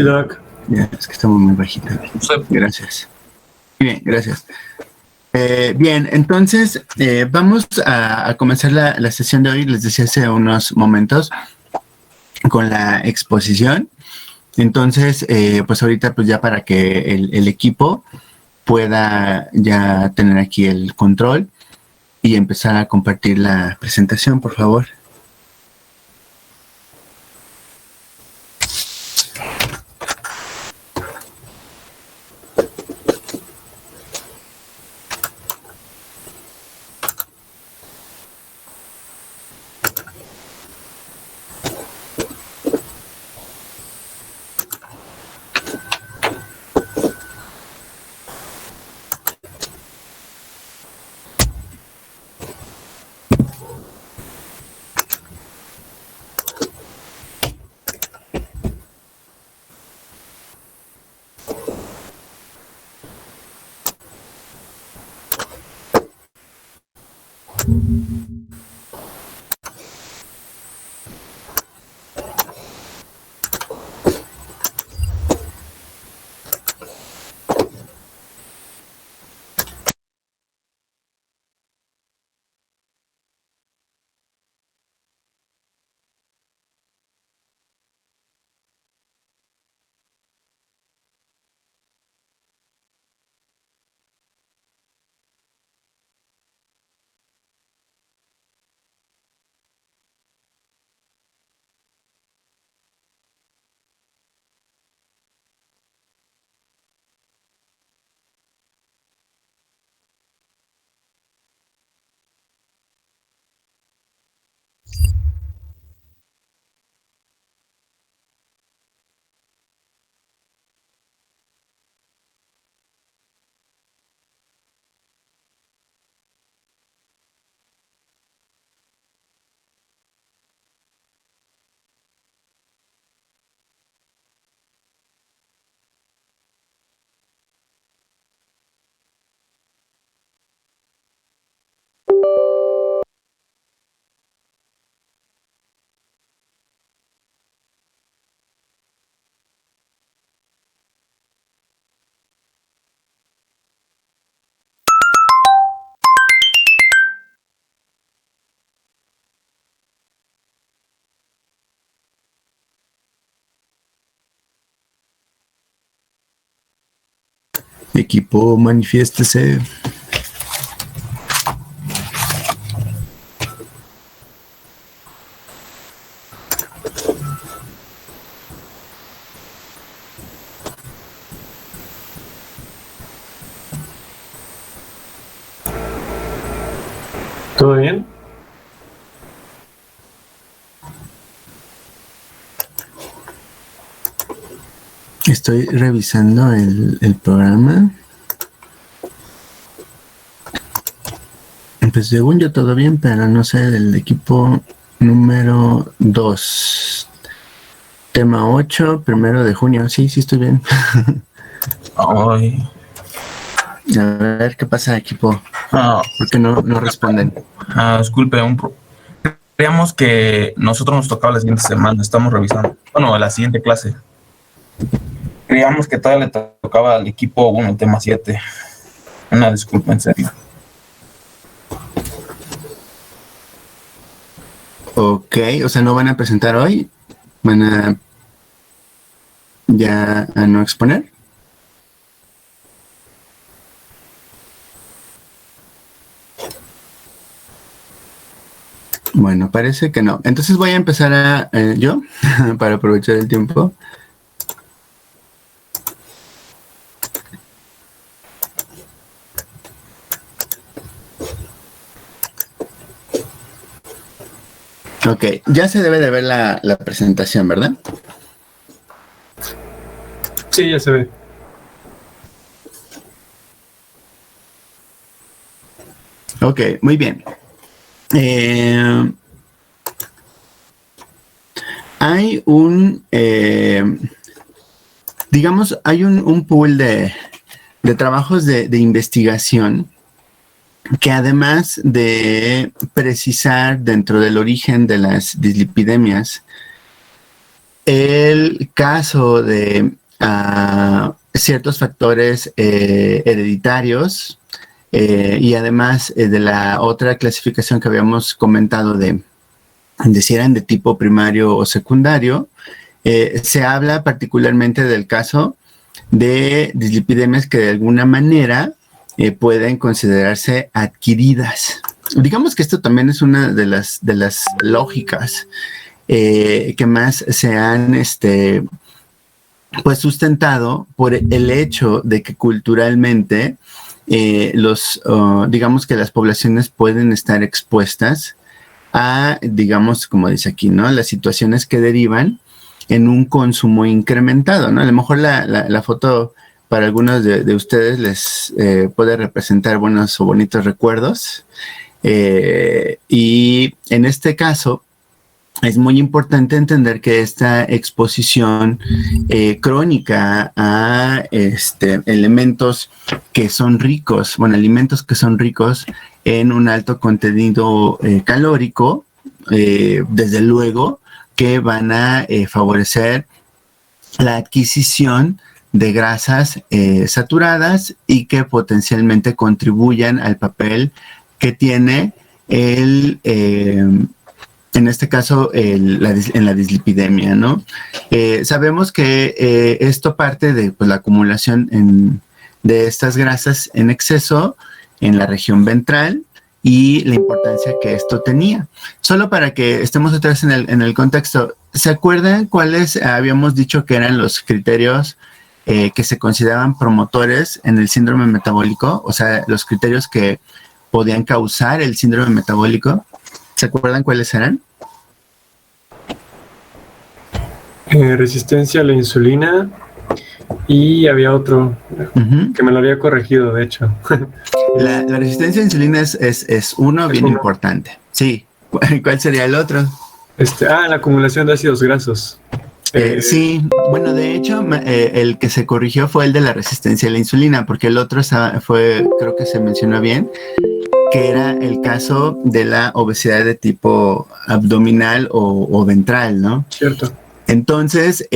Doc. Ya, es que estamos muy bajitos. Gracias. Muy bien, gracias. Bien, entonces vamos a comenzar la sesión de hoy, les decía hace unos momentos, con la exposición. Entonces, pues ahorita pues ya para que el equipo pueda ya tener aquí el control y empezar a compartir la presentación, por favor. Equipo, manifiéstese. ¿Todo bien? Estoy revisando el programa. Pues según yo todo bien, pero no sé, del equipo número 2. Tema 8, 1 de junio. Sí, sí estoy bien. Ay. A ver, ¿qué pasa, equipo? ¿Por qué no responden? Disculpe, creíamos que nosotros nos tocaba la siguiente semana, estamos revisando. Bueno, la siguiente clase. Creíamos que todavía le tocaba al equipo 1, tema 7. Una disculpa, en serio. Ok, o sea, ¿no van a presentar hoy? ¿Van a ya a no exponer? Bueno, parece que no. Entonces voy a empezar yo, para aprovechar el tiempo. Ok, ya se debe de ver la presentación, ¿verdad? Sí, ya se ve. Ok, muy bien. Hay digamos, hay un pool de trabajos de investigación que además de precisar dentro del origen de las dislipidemias, el caso de ciertos factores hereditarios y además de la otra clasificación que habíamos comentado de si eran de tipo primario o secundario, se habla particularmente del caso de dislipidemias que de alguna manera pueden considerarse adquiridas. Digamos que esto también es una de las lógicas que más se han pues sustentado por el hecho de que culturalmente digamos que las poblaciones pueden estar expuestas a, digamos, como dice aquí, ¿no? Las situaciones que derivan en un consumo incrementado, ¿no? A lo mejor la foto para algunos de ustedes les puede representar buenos o bonitos recuerdos. Y en este caso, es muy importante entender que esta exposición crónica a elementos que son ricos, bueno, alimentos que son ricos en un alto contenido calórico, desde luego que van a favorecer la adquisición de grasas saturadas y que potencialmente contribuyan al papel que tiene en este caso, en la dislipidemia, ¿no? Sabemos que esto parte de pues, la acumulación de estas grasas en exceso en la región ventral y la importancia que esto tenía. Solo para que estemos otra vez en el contexto, ¿se acuerdan cuáles habíamos dicho que eran los criterios que se consideraban promotores en el síndrome metabólico? O sea, los criterios que podían causar el síndrome metabólico. ¿Se acuerdan cuáles eran? Resistencia a la insulina y había otro que me lo había corregido, de hecho. La resistencia a la insulina es uno bien importante. Sí. ¿Cuál sería el otro? La acumulación de ácidos grasos. Sí, bueno, de hecho, el que se corrigió fue el de la resistencia a la insulina, porque el otro creo que se mencionó bien, que era el caso de la obesidad de tipo abdominal o ventral, ¿no? Cierto. Entonces,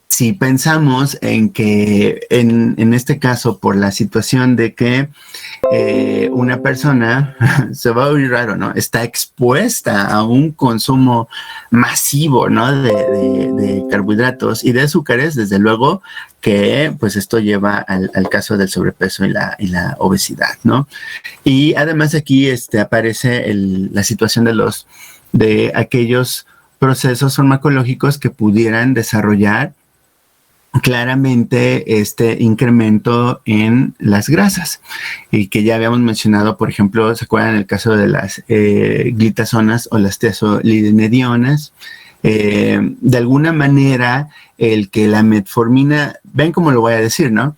si pensamos en que en este caso, por la situación de que una persona, se va a oír raro, ¿no? Está expuesta a un consumo masivo, ¿no? De carbohidratos y de azúcares, desde luego que pues esto lleva al caso del sobrepeso y la obesidad, ¿no? Y además aquí aparece la situación de aquellos procesos farmacológicos que pudieran desarrollar claramente este incremento en las grasas y que ya habíamos mencionado, por ejemplo, ¿se acuerdan el caso de las glitazonas o las tesolidinedionas? De alguna manera, el que la metformina, ven cómo lo voy a decir, ¿no?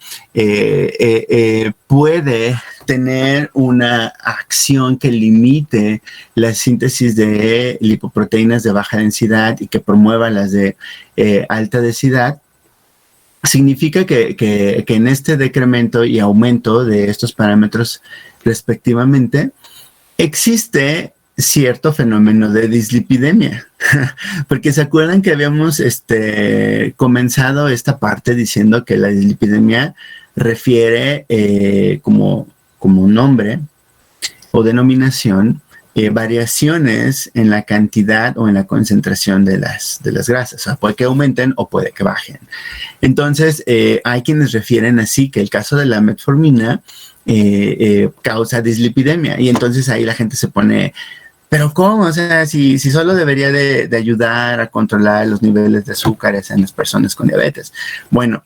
Puede tener una acción que limite la síntesis de lipoproteínas de baja densidad y que promueva las de alta densidad. Significa que en este decremento y aumento de estos parámetros respectivamente, existe cierto fenómeno de dislipidemia, porque se acuerdan que habíamos comenzado esta parte diciendo que la dislipidemia refiere como nombre o denominación variaciones en la cantidad o en la concentración de las grasas. O sea, puede que aumenten o puede que bajen. Entonces, hay quienes refieren así que el caso de la metformina causa dislipidemia y entonces ahí la gente se pone, ¿pero cómo? O sea, si solo debería de ayudar a controlar los niveles de azúcares en las personas con diabetes. Bueno,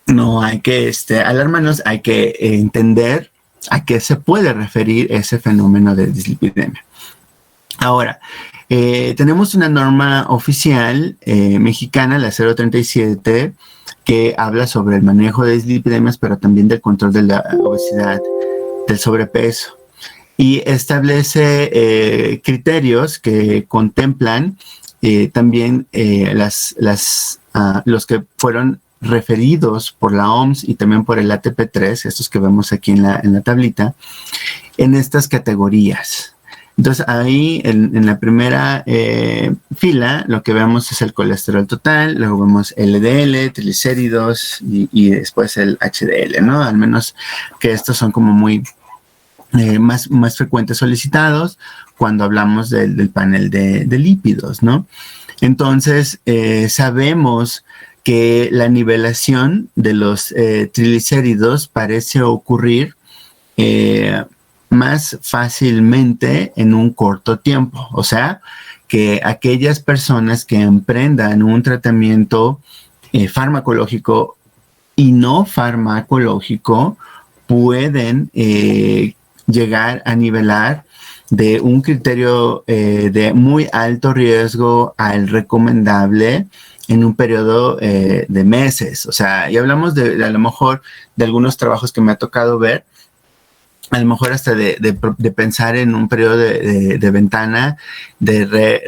no hay que alarmarnos, hay que entender a qué se puede referir ese fenómeno de dislipidemia. Ahora, tenemos una norma oficial mexicana, la 037, que habla sobre el manejo de dislipidemias, pero también del control de la obesidad, del sobrepeso, y establece criterios que contemplan también los que fueron referidos por la OMS y también por el ATP3, estos que vemos aquí en la tablita, en estas categorías. Entonces ahí en la primera fila lo que vemos es el colesterol total, luego vemos LDL, triglicéridos y después el HDL, ¿no? Al menos que estos son como muy más frecuentes solicitados cuando hablamos del panel de lípidos, ¿no? Entonces sabemos que la nivelación de los triglicéridos parece ocurrir más fácilmente en un corto tiempo. O sea, que aquellas personas que emprendan un tratamiento farmacológico y no farmacológico pueden llegar a nivelar de un criterio de muy alto riesgo al recomendable en un periodo de meses. O sea, y hablamos de a lo mejor de algunos trabajos que me ha tocado ver, a lo mejor hasta de pensar en un periodo de ventana de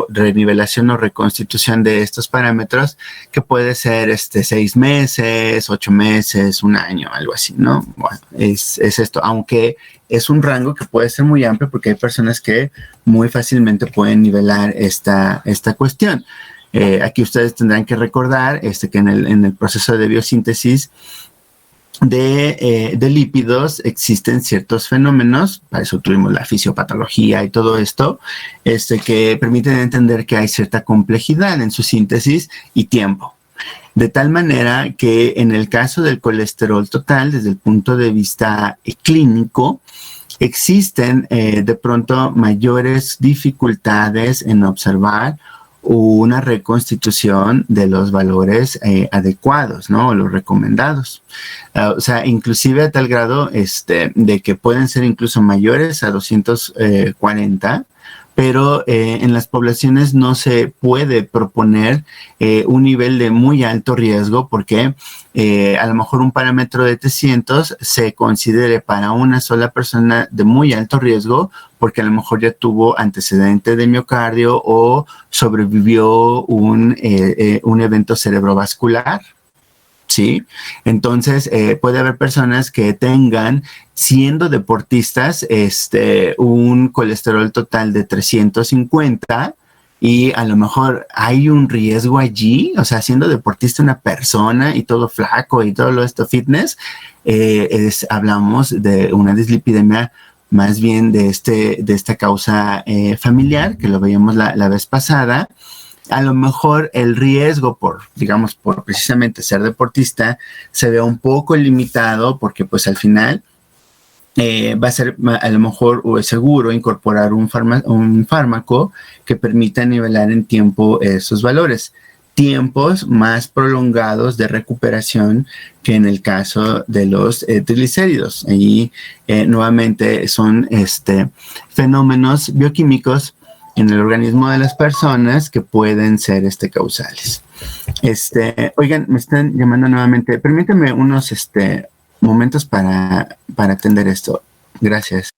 renivelación o reconstitución de estos parámetros, que puede ser 6 meses, 8 meses, un año, algo así, ¿no? Bueno, es esto, aunque es un rango que puede ser muy amplio porque hay personas que muy fácilmente pueden nivelar esta cuestión. Aquí ustedes tendrán que recordar que en el proceso de biosíntesis de lípidos existen ciertos fenómenos, para eso tuvimos la fisiopatología y todo esto, que permiten entender que hay cierta complejidad en su síntesis y tiempo. De tal manera que en el caso del colesterol total, desde el punto de vista clínico, existen de pronto mayores dificultades en observar una reconstitución de los valores adecuados, ¿no? O los recomendados. O sea, inclusive a tal grado de que pueden ser incluso mayores a 240, pero en las poblaciones no se puede proponer un nivel de muy alto riesgo porque a lo mejor un parámetro de 300 se considere para una sola persona de muy alto riesgo porque a lo mejor ya tuvo antecedente de miocardio o sobrevivió un evento cerebrovascular. ¿Sí? Entonces, puede haber personas que tengan, siendo deportistas, un colesterol total de 350 y a lo mejor hay un riesgo allí, o sea, siendo deportista una persona y todo flaco y todo esto fitness, hablamos de una dislipidemia más bien de esta causa familiar, que lo veíamos la vez pasada. A lo mejor el riesgo por precisamente ser deportista se ve un poco limitado porque pues al final va a ser a lo mejor seguro incorporar un fármaco que permita nivelar en tiempo esos valores. Tiempos más prolongados de recuperación que en el caso de los triglicéridos. Allí nuevamente son fenómenos bioquímicos en el organismo de las personas que pueden ser causales. Oigan, me están llamando nuevamente. Permítanme unos momentos para atender esto. Gracias.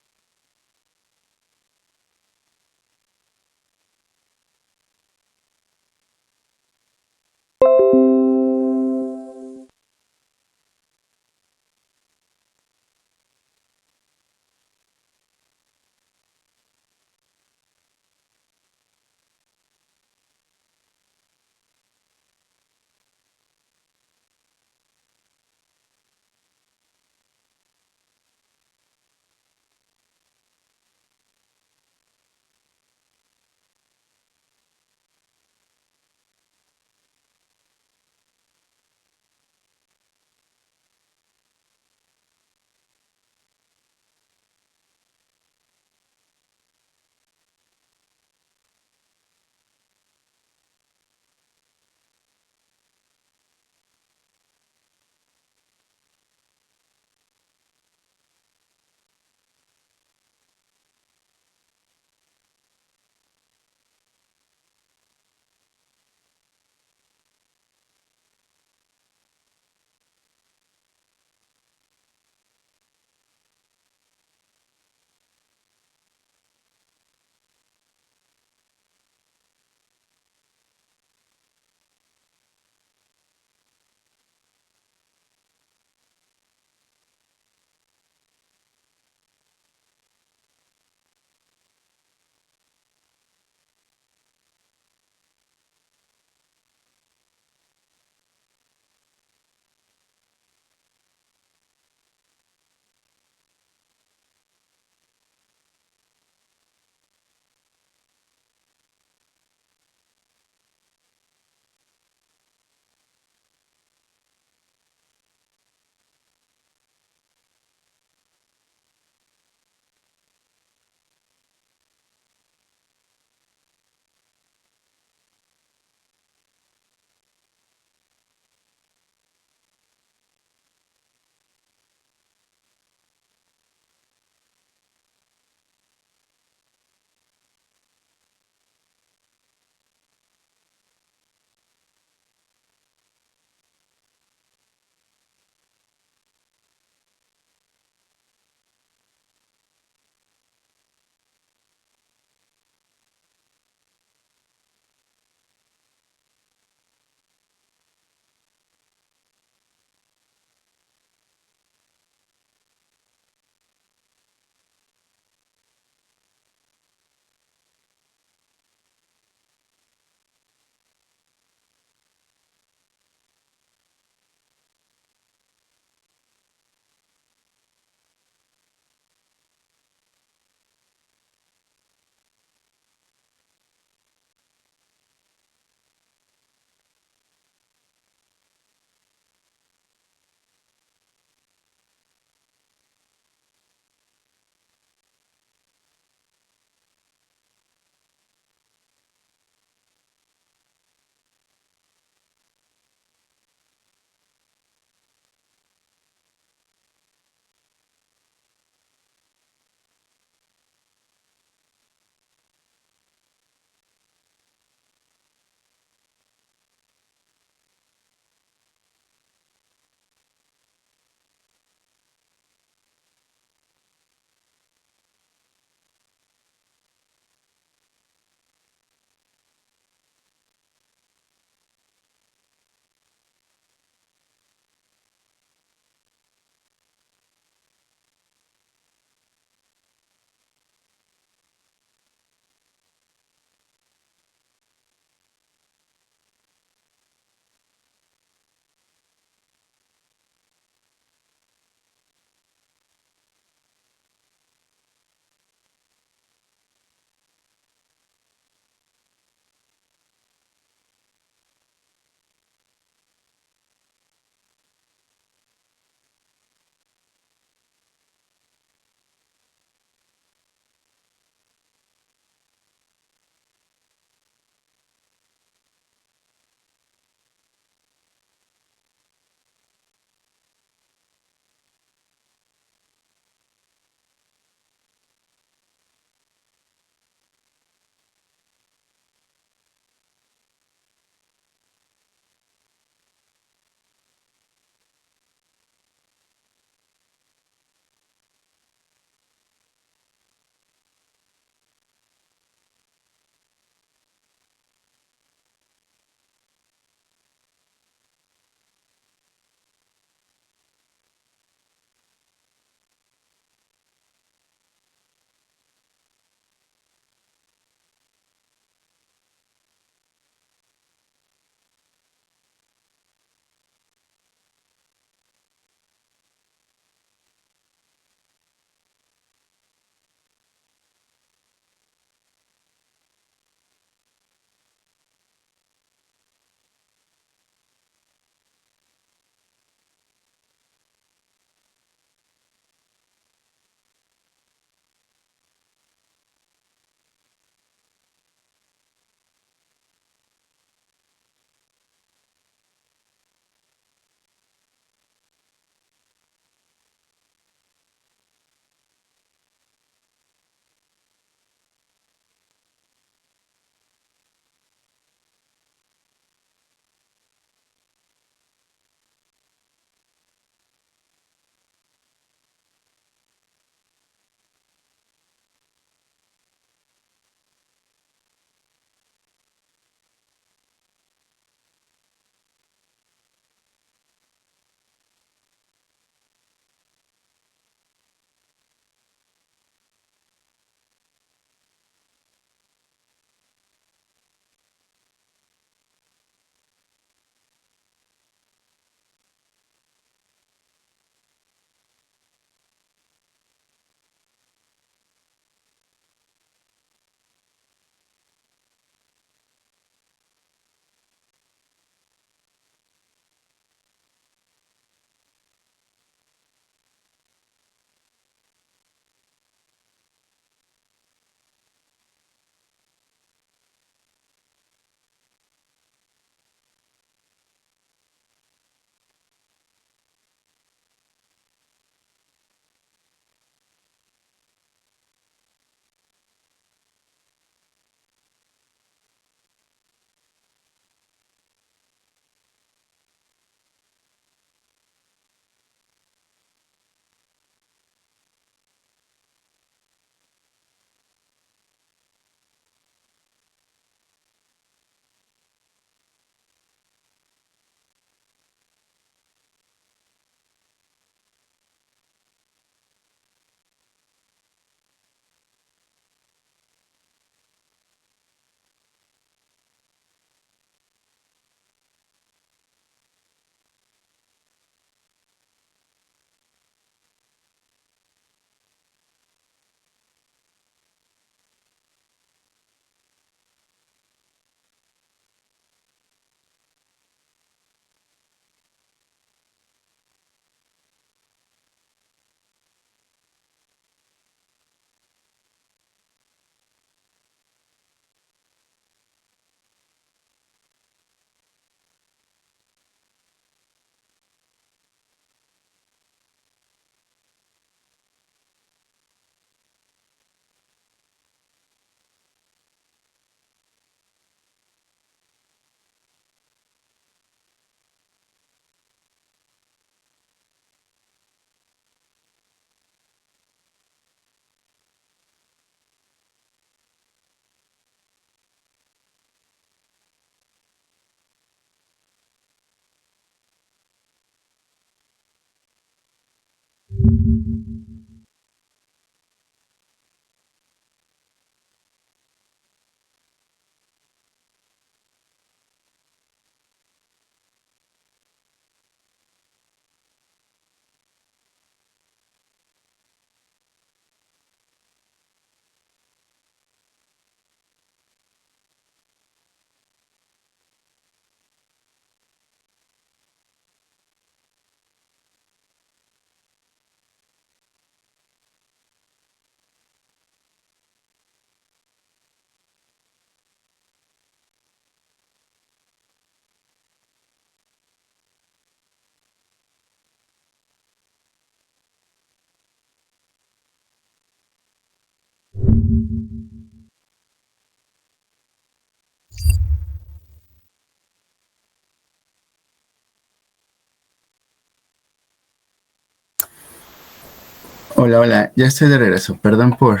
Hola, ya estoy de regreso. Perdón por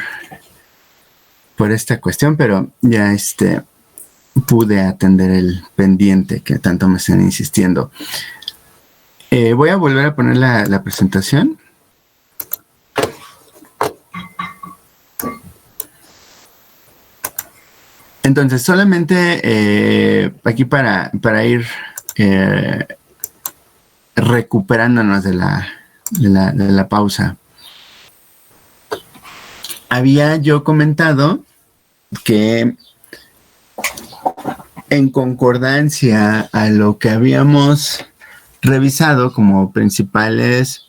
esta cuestión, pero ya pude atender el pendiente que tanto me están insistiendo. Voy a volver a poner la presentación. Entonces, solamente aquí para ir recuperándonos de la pausa. Había yo comentado que en concordancia a lo que habíamos revisado como principales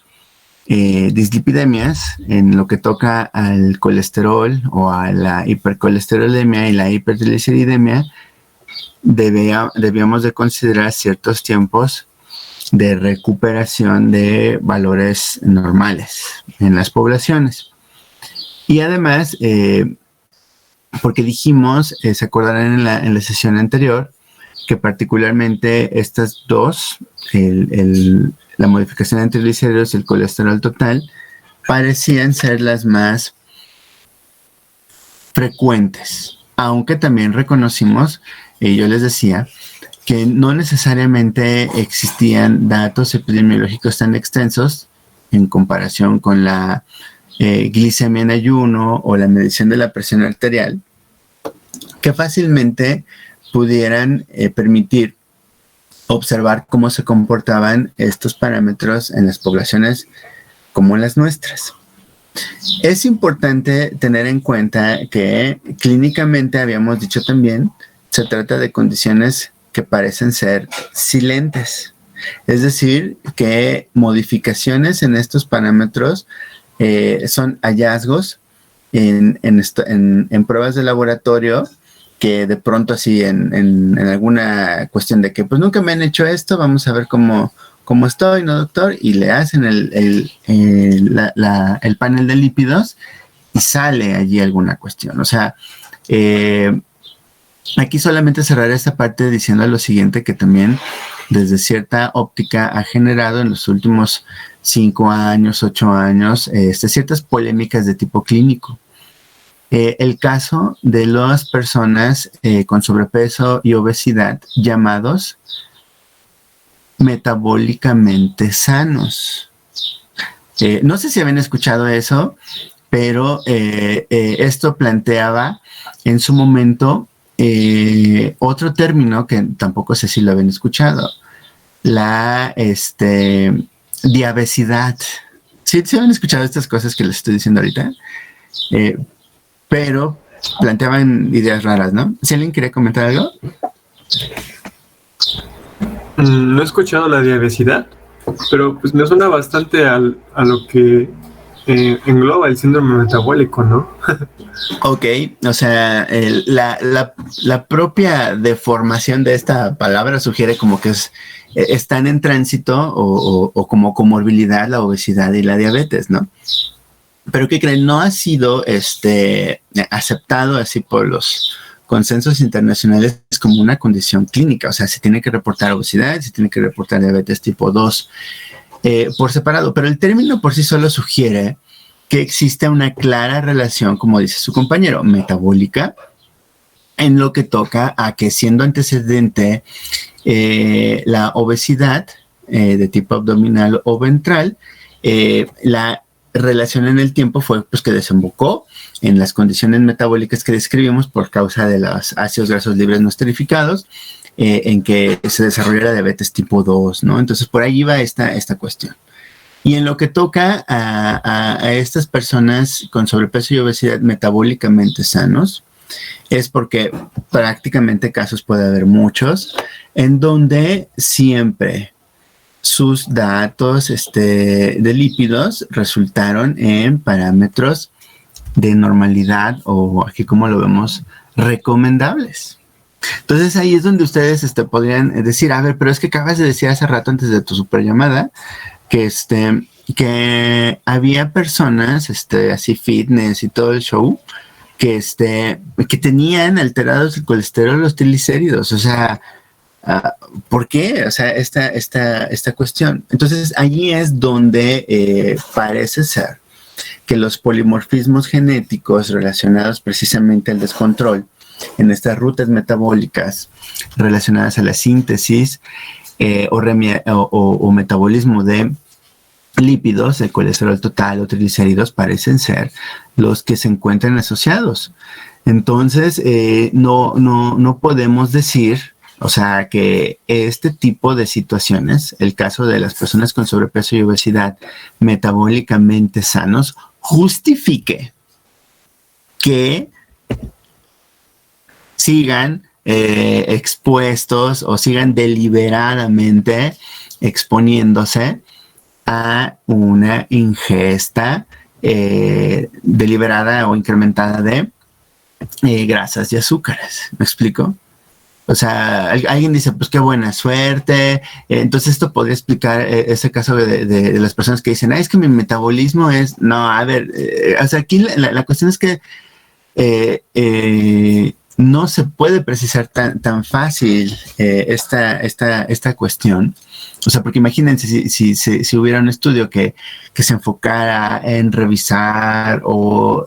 dislipidemias en lo que toca al colesterol o a la hipercolesterolemia y la hipertrigliceridemia, debíamos de considerar ciertos tiempos de recuperación de valores normales en las poblaciones. Y además, porque dijimos, se acordarán en la sesión anterior, que particularmente estas dos, la modificación de triglicéridos y el colesterol total, parecían ser las más frecuentes, aunque también reconocimos, yo les decía, que no necesariamente existían datos epidemiológicos tan extensos en comparación con la glicemia en ayuno o la medición de la presión arterial, que fácilmente pudieran permitir observar cómo se comportaban estos parámetros en las poblaciones como las nuestras. Es importante tener en cuenta que clínicamente, habíamos dicho también, se trata de condiciones que parecen ser silentes. Es decir, que modificaciones en estos parámetros son hallazgos en pruebas de laboratorio que de pronto así en alguna cuestión de que pues nunca me han hecho esto, vamos a ver cómo estoy, ¿no, doctor? Y le hacen el panel de lípidos y sale allí alguna cuestión. O sea, aquí solamente cerraré esta parte diciendo lo siguiente, que también desde cierta óptica ha generado en los últimos 5 años, 8 años, ciertas polémicas de tipo clínico. El caso de las personas con sobrepeso y obesidad llamados metabólicamente sanos. No sé si habían escuchado eso, pero esto planteaba en su momento otro término que tampoco sé si lo habían escuchado, la diabesidad. ¿Sí habían escuchado estas cosas que les estoy diciendo ahorita? Pero planteaban ideas raras, ¿no? ¿Si alguien quería comentar algo? No he escuchado la diabesidad, pero pues me suena bastante a lo que engloba el síndrome metabólico, ¿no? Ok, o sea, la propia deformación de esta palabra sugiere como que están en tránsito o como comorbilidad la obesidad y la diabetes, ¿no? Pero ¿qué creen? No ha sido aceptado así por los consensos internacionales como una condición clínica. O sea, se tiene que reportar obesidad, se tiene que reportar diabetes tipo 2 por separado. Pero el término por sí solo sugiere que existe una clara relación, como dice su compañero, metabólica, en lo que toca a que siendo antecedente la obesidad de tipo abdominal o ventral, la relación en el tiempo fue pues que desembocó en las condiciones metabólicas que describimos por causa de los ácidos grasos libres no esterificados, en que se desarrolló la diabetes tipo 2, ¿no? Entonces por ahí va esta cuestión. Y en lo que toca a estas personas con sobrepeso y obesidad metabólicamente sanos, es porque prácticamente casos puede haber muchos, en donde siempre sus datos de lípidos resultaron en parámetros de normalidad o aquí como lo vemos, recomendables. Entonces ahí es donde ustedes podrían decir, a ver, pero es que acabas de decir hace rato antes de tu superllamada que había personas así fitness y todo el show que tenían alterados el colesterol, los triglicéridos, o sea, ¿por qué? O sea, esta cuestión. Entonces, allí es donde parece ser que los polimorfismos genéticos relacionados precisamente al descontrol en estas rutas metabólicas relacionadas a la síntesis o metabolismo de lípidos, de colesterol total o triglicéridos, parecen ser los que se encuentran asociados. Entonces, no podemos decir, o sea, que este tipo de situaciones, el caso de las personas con sobrepeso y obesidad metabólicamente sanos, justifique que sigan expuestos o sigan deliberadamente exponiéndose a una ingesta deliberada o incrementada de grasas y azúcares. ¿Me explico? O sea, alguien dice, pues qué buena suerte. Entonces esto podría explicar ese caso de las personas que dicen, es que mi metabolismo es... No, a ver, o sea, aquí la cuestión es que no se puede precisar tan fácil esta cuestión. O sea, porque imagínense si hubiera un estudio que se enfocara en revisar o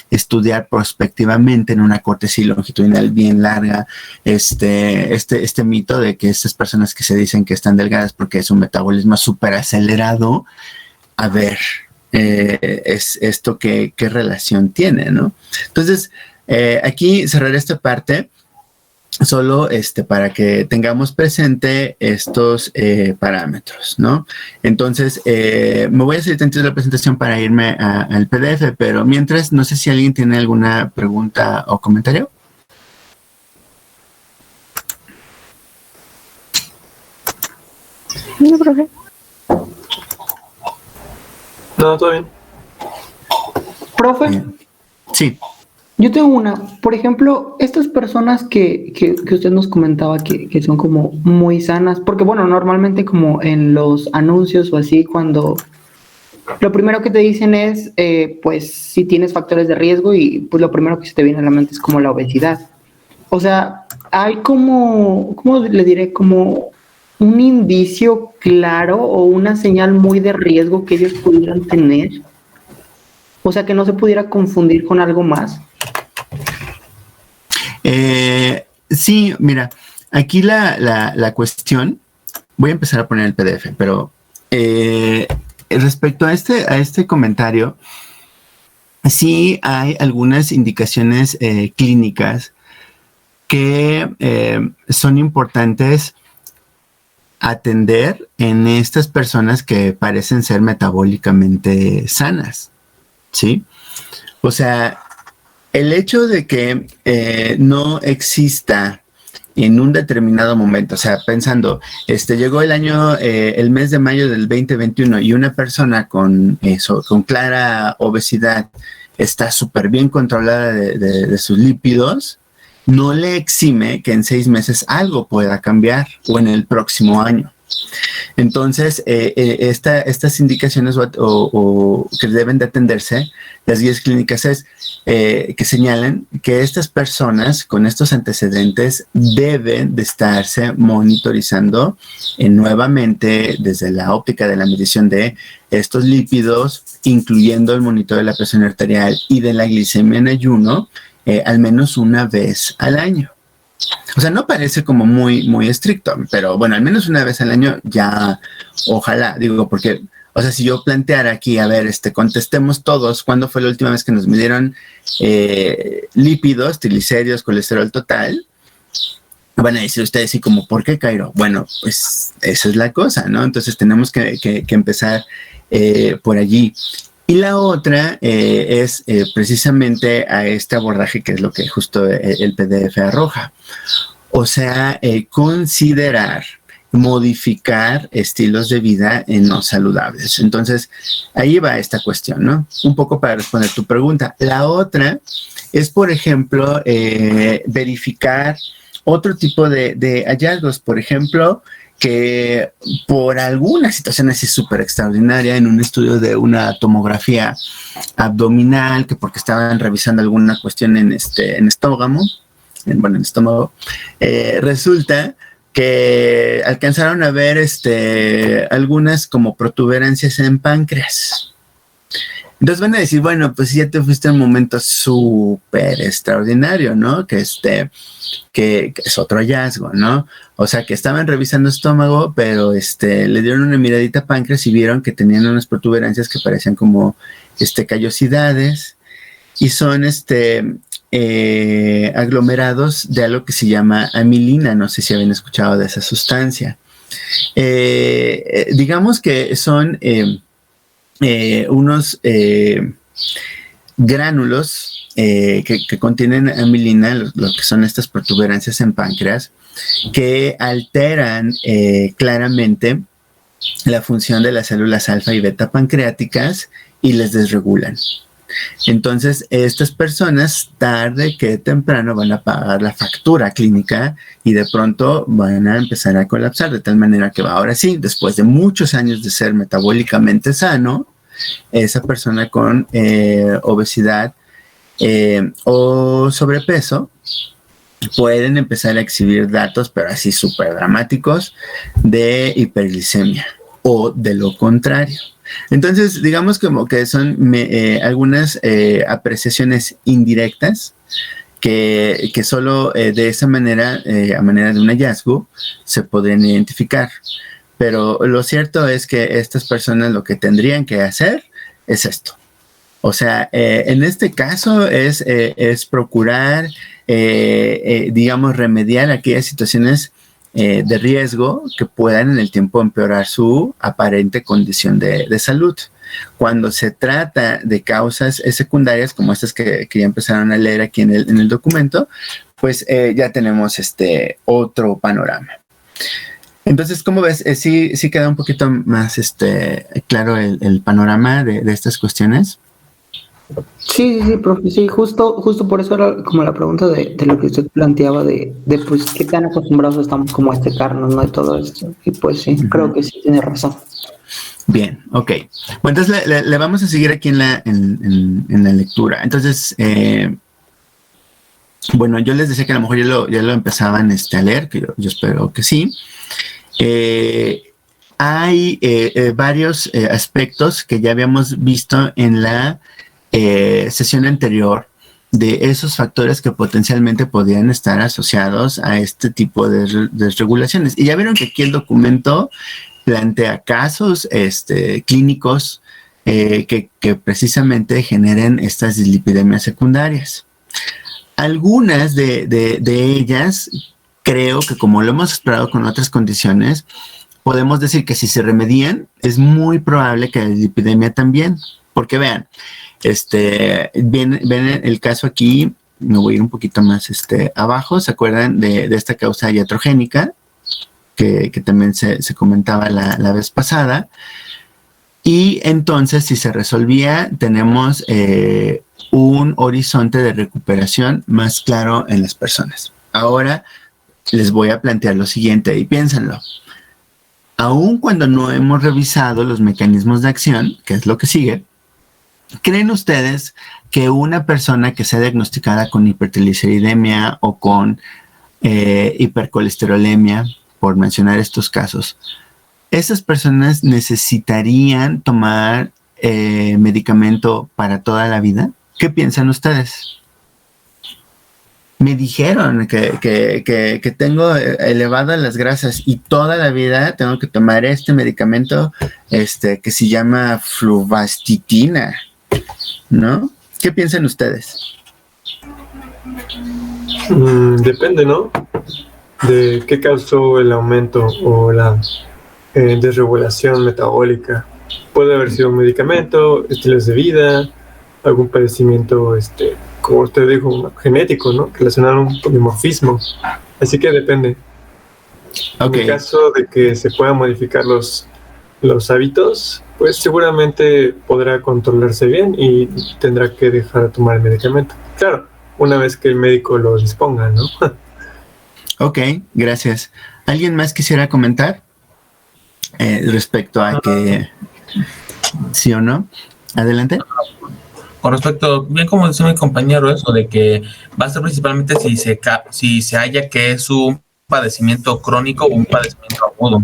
estudiar prospectivamente en una corteza longitudinal bien larga este mito de que estas personas que se dicen que están delgadas porque es un metabolismo súper acelerado, a ver, es esto qué relación tiene, ¿no? Entonces, aquí cerraré esta parte solo para que tengamos presente estos parámetros, ¿no? Entonces, me voy a salir tantito de la presentación para irme al PDF, pero mientras, no sé si alguien tiene alguna pregunta o comentario. No, profe. No, todo bien. Profe, Sí. yo tengo una. Por ejemplo, estas personas que usted nos comentaba que son como muy sanas, porque bueno, normalmente como en los anuncios o así, cuando lo primero que te dicen es, pues, si tienes factores de riesgo y pues lo primero que se te viene a la mente es como la obesidad. O sea, hay como, ¿cómo le diré? Como un indicio claro o una señal muy de riesgo que ellos pudieran tener. O sea, que no se pudiera confundir con algo más. Sí, mira, aquí la cuestión, voy a empezar a poner el PDF, pero respecto a este comentario, sí hay algunas indicaciones clínicas que son importantes atender en estas personas que parecen ser metabólicamente sanas, ¿sí? O sea, el hecho de que no exista en un determinado momento, o sea, pensando, llegó el mes de mayo del 2021 y una persona con clara obesidad está súper bien controlada de sus lípidos, no le exime que en 6 meses algo pueda cambiar o en el próximo año. Entonces, estas indicaciones o que deben de atenderse, las guías clínicas es que señalan que estas personas con estos antecedentes deben de estarse monitorizando nuevamente desde la óptica de la medición de estos lípidos, incluyendo el monitoreo de la presión arterial y de la glicemia en ayuno, al menos una vez al año. O sea, no parece como muy, muy estricto, pero bueno, al menos una vez al año ya, ojalá, digo, porque, o sea, si yo planteara aquí, a ver, contestemos todos, ¿cuándo fue la última vez que nos midieron lípidos, triglicéridos, colesterol total? Van a decir ustedes, ¿y como por qué, Cairo? Bueno, pues esa es la cosa, ¿no? Entonces tenemos que empezar por allí. Y la otra es precisamente a este abordaje que es lo que justo el PDF arroja. O sea, considerar, modificar estilos de vida no saludables. Entonces, ahí va esta cuestión, ¿no? Un poco para responder tu pregunta. La otra es, por ejemplo, verificar otro tipo de hallazgos. Por ejemplo, que por alguna situación así súper extraordinaria en un estudio de una tomografía abdominal, que porque estaban revisando alguna cuestión en estómago, resulta que alcanzaron a ver algunas como protuberancias en páncreas. Entonces van a decir, bueno, pues ya te fuiste a un momento súper extraordinario, ¿no? Que es otro hallazgo, ¿no? O sea, que estaban revisando estómago, pero le dieron una miradita a páncreas y vieron que tenían unas protuberancias que parecían como callosidades y son aglomerados de algo que se llama amilina. No sé si habían escuchado de esa sustancia. Digamos que son unos gránulos que contienen amilina, lo que son estas protuberancias en páncreas, que alteran claramente la función de las células alfa y beta pancreáticas y les desregulan. Entonces, estas personas tarde que temprano van a pagar la factura clínica y de pronto van a empezar a colapsar, de tal manera que ahora sí, después de muchos años de ser metabólicamente sano, esa persona con obesidad o sobrepeso pueden empezar a exhibir datos, pero así súper dramáticos, de hiperglicemia o de lo contrario. Entonces, digamos como que son algunas apreciaciones indirectas que solo de esa manera, a manera de un hallazgo, se podrían identificar. Pero lo cierto es que estas personas lo que tendrían que hacer es esto. O sea, en este caso es procurar, digamos, remediar aquellas situaciones de riesgo que puedan en el tiempo empeorar su aparente condición de salud. Cuando se trata de causas secundarias como estas que ya empezaron a leer aquí en el documento, pues ya tenemos otro panorama. Entonces, ¿cómo ves? ¿Sí queda un poquito más claro el panorama de estas cuestiones? Sí, profe, sí, justo por eso era como la pregunta de lo que usted planteaba de pues qué tan acostumbrados estamos como a estecarnos, ¿no? Y todo esto. Y pues sí, creo que sí tiene razón. Bien, ok. Bueno, entonces le vamos a seguir aquí en la lectura. Entonces, bueno, yo les decía que a lo mejor ya lo empezaban a leer, que yo espero que sí. Hay varios aspectos que ya habíamos visto en la sesión anterior de esos factores que potencialmente podrían estar asociados a este tipo de desregulaciones. Y ya vieron que aquí el documento plantea casos clínicos que precisamente generen estas dislipidemias secundarias. Algunas de ellas, creo que como lo hemos explorado con otras condiciones, podemos decir que si se remedian, es muy probable que la dislipidemia también. Porque vean, ven el caso aquí, me voy a ir un poquito más abajo. ¿Se acuerdan de esta causa iatrogénica que también se comentaba la vez pasada? Y entonces, si se resolvía, tenemos un horizonte de recuperación más claro en las personas. Ahora les voy a plantear lo siguiente y piénsenlo. Aun cuando no hemos revisado los mecanismos de acción, que es lo que sigue, ¿creen ustedes que una persona que sea diagnosticada con hipertrigliceridemia o con hipercolesterolemia, por mencionar estos casos, esas personas necesitarían tomar medicamento para toda la vida? ¿Qué piensan ustedes? Me dijeron que tengo elevadas las grasas y toda la vida tengo que tomar este medicamento que se llama fluvastitina, ¿no? ¿Qué piensan ustedes? Depende, ¿no? De qué causó el aumento o la desregulación metabólica. Puede haber sido un medicamento, estilos de vida, algún padecimiento, como usted dijo, genético, ¿no? Relacionado a un polimorfismo. Así que depende. Okay. En el caso de que se puedan modificar los hábitos, pues seguramente podrá controlarse bien y tendrá que dejar de tomar el medicamento. Claro, una vez que el médico lo disponga, ¿no? Ok, gracias. ¿Alguien más quisiera comentar respecto a que sí o no? Adelante. Con respecto, bien como decía mi compañero, eso de que va a ser principalmente si se halla que es un padecimiento crónico o un padecimiento agudo.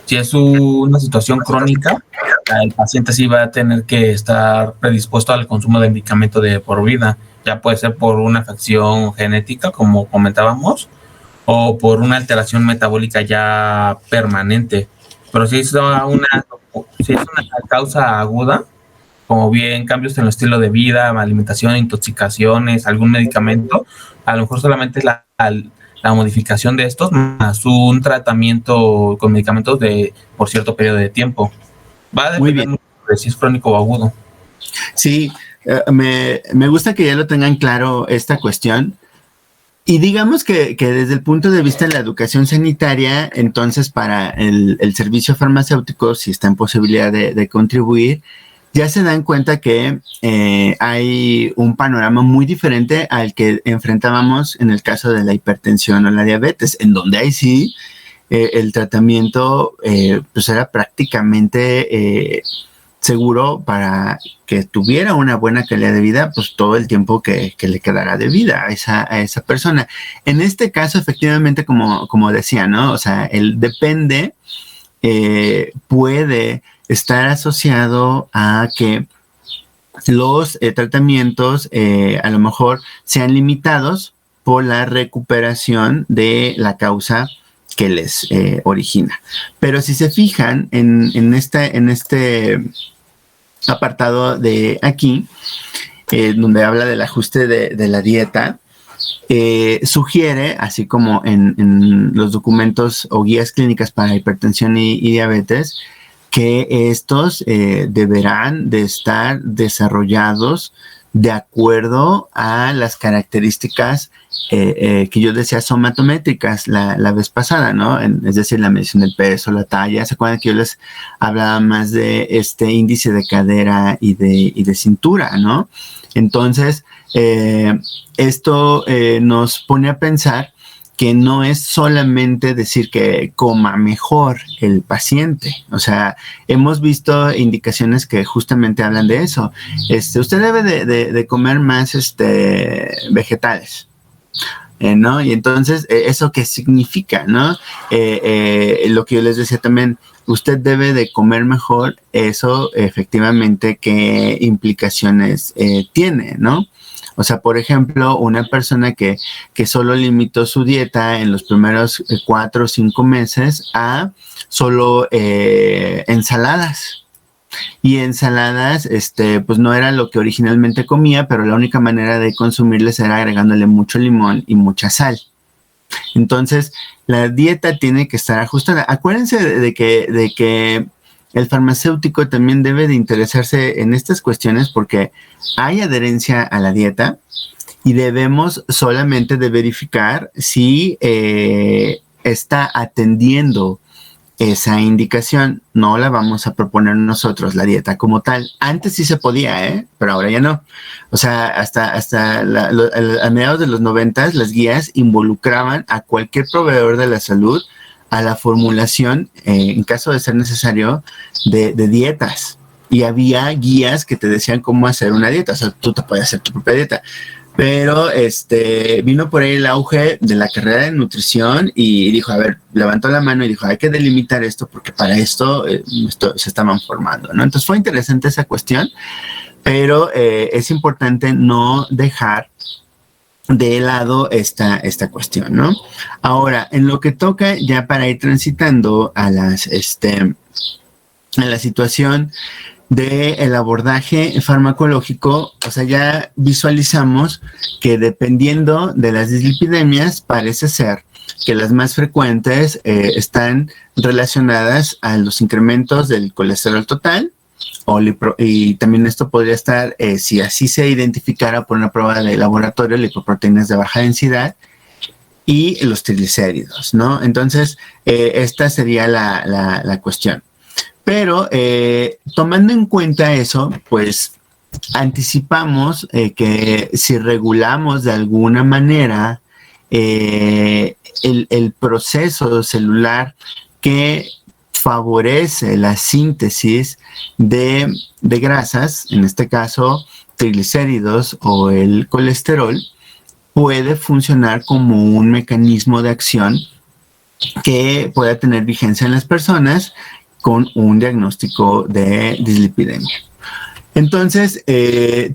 Si es una situación crónica, el paciente sí va a tener que estar predispuesto al consumo de medicamento de por vida. Ya puede ser por una afección genética, como comentábamos, o por una alteración metabólica ya permanente. Pero si es una causa aguda, como bien cambios en el estilo de vida, alimentación, intoxicaciones, algún medicamento, a lo mejor solamente es la modificación de estos más un tratamiento con medicamentos por cierto periodo de tiempo. Va a depender mucho de si es crónico o agudo. Sí, me gusta que ya lo tengan claro esta cuestión. Y digamos que desde el punto de vista de la educación sanitaria, entonces para el servicio farmacéutico, si está en posibilidad de contribuir, ya se dan cuenta que hay un panorama muy diferente al que enfrentábamos en el caso de la hipertensión o la diabetes, en donde ahí sí el tratamiento pues era prácticamente seguro para que tuviera una buena calidad de vida, pues todo el tiempo que le quedara de vida a esa persona. En este caso, efectivamente, como decía, ¿no? O sea, el depende puede estar asociado a que los tratamientos a lo mejor sean limitados por la recuperación de la causa que les origina. Pero si se fijan en este apartado de aquí, donde habla del ajuste de la dieta, sugiere, así como en los documentos o guías clínicas para hipertensión y diabetes, que estos deberán de estar desarrollados de acuerdo a las características que yo decía somatométricas la vez pasada, ¿no? Es decir, la medición del peso, la talla. ¿Se acuerdan que yo les hablaba más de este índice de cadera y de cintura, ¿no? Entonces, esto nos pone a pensar que no es solamente decir que coma mejor el paciente. O sea, hemos visto indicaciones que justamente hablan de eso. Usted debe de comer más vegetales, ¿no? Y entonces, ¿eso qué significa, no? Lo que yo les decía también, usted debe de comer mejor, eso efectivamente, ¿qué implicaciones tiene, no? O sea, por ejemplo, una persona que solo limitó su dieta en los primeros 4 o 5 meses a solo ensaladas. Y ensaladas, pues no era lo que originalmente comía, pero la única manera de consumirles era agregándole mucho limón y mucha sal. Entonces, la dieta tiene que estar ajustada. Acuérdense de que el farmacéutico también debe de interesarse en estas cuestiones porque hay adherencia a la dieta y debemos solamente de verificar si está atendiendo esa indicación. No la vamos a proponer nosotros, la dieta como tal. Antes sí se podía, pero ahora ya no. O sea, hasta a mediados de los 90 las guías involucraban a cualquier proveedor de la salud a la formulación, en caso de ser necesario, de dietas. Y había guías que te decían cómo hacer una dieta. O sea, tú te puedes hacer tu propia dieta. Pero vino por ahí el auge de la carrera de nutrición y dijo, a ver, levantó la mano y dijo, hay que delimitar esto porque para esto se estaban formando, ¿no? Entonces fue interesante esa cuestión, pero es importante no dejar de lado esta cuestión, ¿no? Ahora, en lo que toca ya para ir transitando a la situación del abordaje farmacológico, o sea, ya visualizamos que dependiendo de las dislipidemias, parece ser que las más frecuentes están relacionadas a los incrementos del colesterol total, y también esto podría estar, si así se identificara por una prueba de laboratorio, lipoproteínas de baja densidad y los triglicéridos, ¿no? Entonces, esta sería la cuestión. Pero tomando en cuenta eso, pues anticipamos que si regulamos de alguna manera el proceso celular que favorece la síntesis de grasas, en este caso triglicéridos o el colesterol, puede funcionar como un mecanismo de acción que pueda tener vigencia en las personas con un diagnóstico de dislipidemia. Entonces,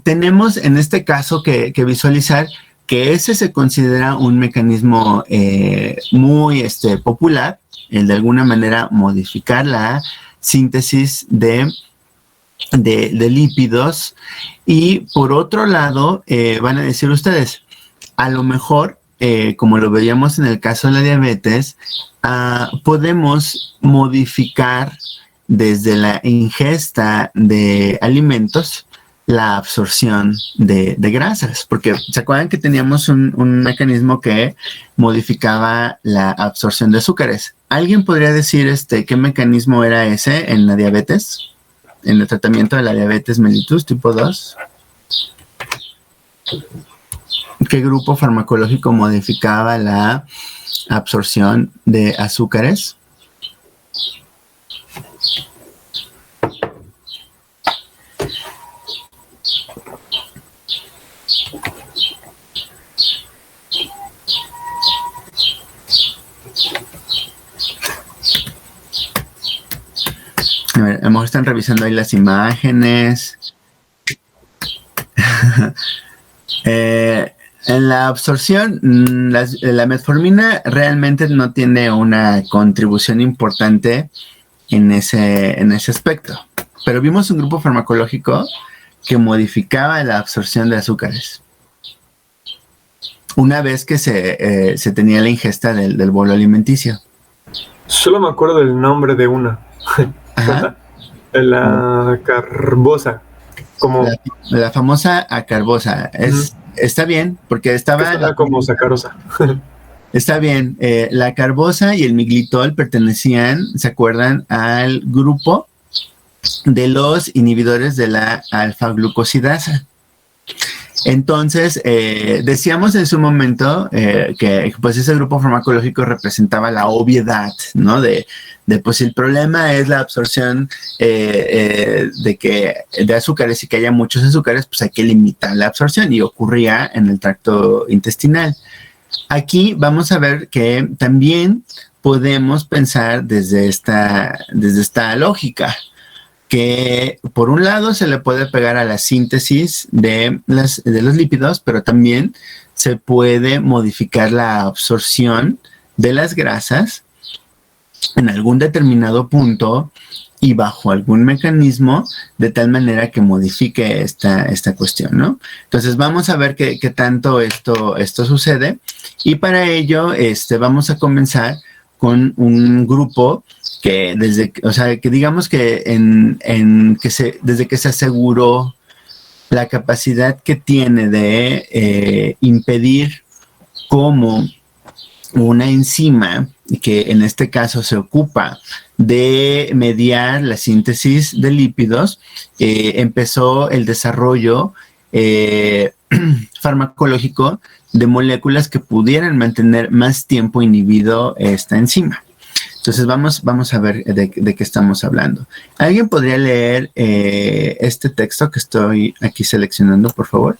tenemos en este caso que visualizar que ese se considera un mecanismo muy popular, el de alguna manera modificar la síntesis de lípidos. Y por otro lado, van a decir ustedes, a lo mejor, como lo veíamos en el caso de la diabetes, podemos modificar desde la ingesta de alimentos la absorción de grasas, porque ¿se acuerdan que teníamos un mecanismo que modificaba la absorción de azúcares? ¿Alguien podría decir qué mecanismo era ese en la diabetes? En el tratamiento de la diabetes mellitus tipo 2. ¿Qué grupo farmacológico modificaba la absorción de azúcares? A ver, a lo mejor están revisando ahí las imágenes. En la absorción, la metformina realmente no tiene una contribución importante en ese aspecto. Pero vimos un grupo farmacológico que modificaba la absorción de azúcares una vez que se tenía la ingesta del bolo alimenticio. Solo me acuerdo del nombre de una. Ajá. La carbosa. Como La famosa acarbosa. Está bien, porque estaba como sacarosa. Está bien. La carbosa y el miglitol pertenecían, ¿se acuerdan?, al grupo de los inhibidores de la alfa-glucosidasa. Entonces, decíamos en su momento que pues ese grupo farmacológico representaba la obviedad, ¿no? De pues el problema es la absorción de azúcares, y que haya muchos azúcares, pues hay que limitar la absorción, y ocurría en el tracto intestinal. Aquí vamos a ver que también podemos pensar desde esta lógica, que por un lado se le puede pegar a la síntesis de los lípidos, pero también se puede modificar la absorción de las grasas en algún determinado punto y bajo algún mecanismo, de tal manera que modifique esta cuestión, ¿no? Entonces vamos a ver qué tanto esto sucede, y para ello vamos a comenzar con un grupo que digamos que desde que se aseguró la capacidad que tiene de impedir cómo una enzima, que en este caso se ocupa de mediar la síntesis de lípidos, empezó el desarrollo farmacológico de moléculas que pudieran mantener más tiempo inhibido esta enzima. Entonces vamos a ver de qué estamos hablando. ¿Alguien podría leer este texto que estoy aquí seleccionando, por favor?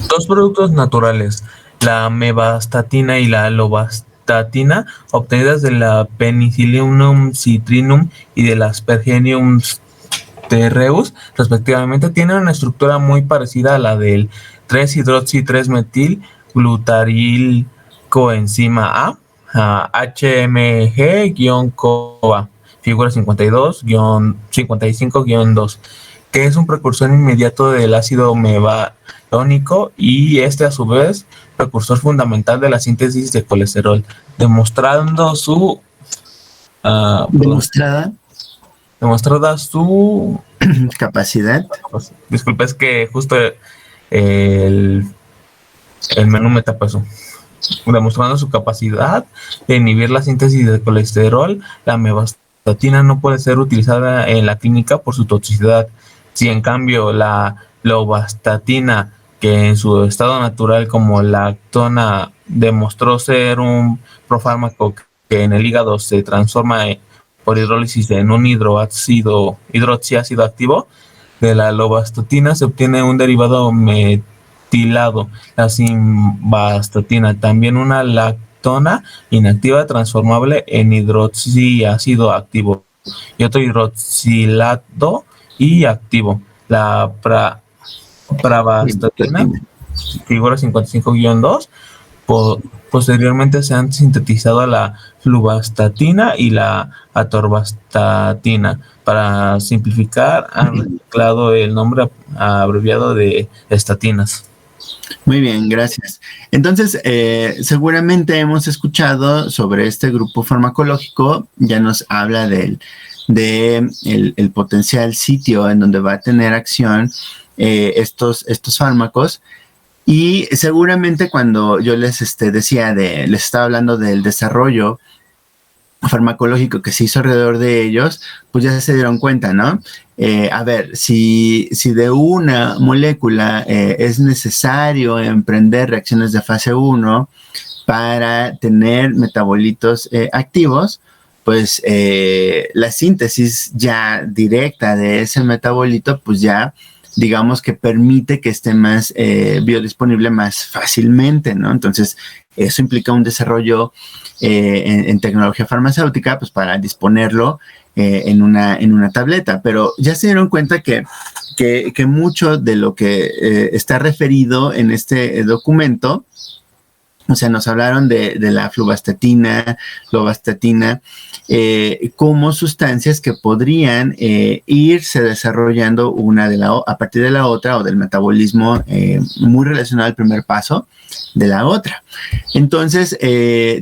Dos productos naturales, la mevastatina y la lovastatina, obtenidas de la Penicillium citrinum y de la Aspergillus terreus, respectivamente, tienen una estructura muy parecida a la del 3-hidroxi-3-metil glutarilcoenzima A, HMG-CoA, figura 52-55-2, que es un precursor inmediato del ácido mevalónico, y a su vez precursor fundamental de la síntesis de colesterol, demostrada su capacidad. Disculpe, es que justo el menú me tapa eso. Demostrando su capacidad de inhibir la síntesis de colesterol, la mevastatina no puede ser utilizada en la clínica por su toxicidad. Si en cambio la lovastatina, que en su estado natural como lactona demostró ser un profármaco que en el hígado se transforma por hidrólisis en un hidroxiácido activo, de la lovastatina se obtiene un derivado actilado, la simvastatina, también una lactona inactiva transformable en hidroxiácido activo y otro hidroxilato y activo. La pravastatina, figura 55-2, posteriormente se han sintetizado la fluvastatina y la atorvastatina. Para simplificar, han reciclado el nombre abreviado de estatinas. Muy bien, gracias. Entonces, seguramente hemos escuchado sobre este grupo farmacológico, ya nos habla el potencial sitio en donde va a tener acción estos fármacos. Y seguramente cuando yo les les estaba hablando del desarrollo farmacológico que se hizo alrededor de ellos, pues ya se dieron cuenta, ¿no? A ver, si de una molécula es necesario emprender reacciones de fase 1 para tener metabolitos activos, pues la síntesis ya directa de ese metabolito, pues ya digamos que permite que esté más biodisponible más fácilmente, ¿no? Entonces, eso implica un desarrollo en tecnología farmacéutica, pues para disponerlo en una tableta. Pero ya se dieron cuenta que mucho de lo que está referido en este documento, o sea, nos hablaron de la fluvastatina, lovastatina, como sustancias que podrían irse desarrollando a partir de la otra, o del metabolismo muy relacionado al primer paso de la otra. Entonces,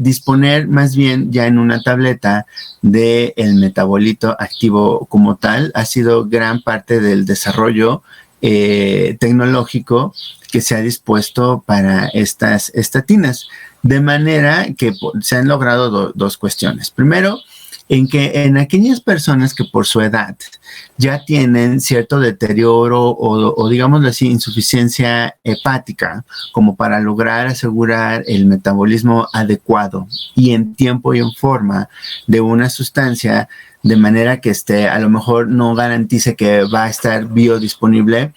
disponer más bien ya en una tableta del metabolito activo como tal ha sido gran parte del desarrollo tecnológico que se ha dispuesto para estas estatinas, de manera que se han logrado dos cuestiones. Primero, en que en aquellas personas que por su edad ya tienen cierto deterioro o digámoslo así, insuficiencia hepática, como para lograr asegurar el metabolismo adecuado y en tiempo y en forma de una sustancia, de manera que a lo mejor no garantice que va a estar biodisponible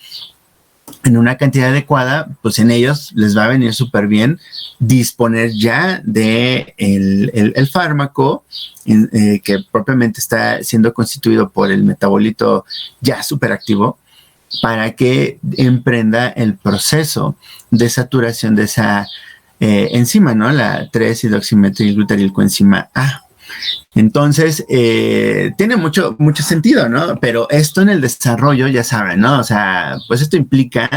en una cantidad adecuada, pues en ellos les va a venir súper bien disponer ya de el fármaco que propiamente está siendo constituido por el metabolito ya superactivo, para que emprenda el proceso de saturación de esa enzima, ¿no? La 3-hidroximetilglutarilcoenzima A. Entonces, tiene mucho sentido, ¿no? Pero esto en el desarrollo, ya saben, ¿no? O sea, pues esto implica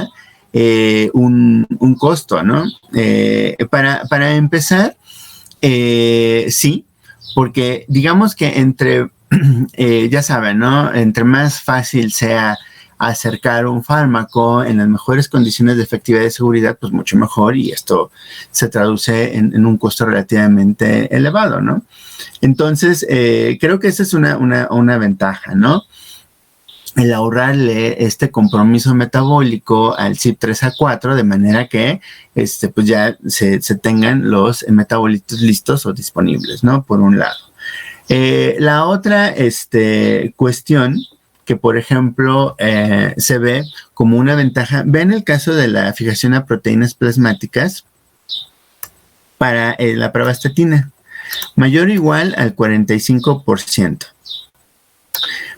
un costo, ¿no? Para empezar, sí, porque digamos que ya saben, ¿no? Entre más fácil sea acercar un fármaco en las mejores condiciones de efectividad y de seguridad, pues mucho mejor, y esto se traduce en un costo relativamente elevado, ¿no? Entonces, creo que esa es una ventaja, ¿no? El ahorrarle este compromiso metabólico al CYP3A4, de manera que pues ya se tengan los metabolitos listos o disponibles, ¿no? Por un lado. La otra cuestión que, por ejemplo, se ve como una ventaja, ven el caso de la fijación a proteínas plasmáticas para la pravastatina, mayor o igual al 45%.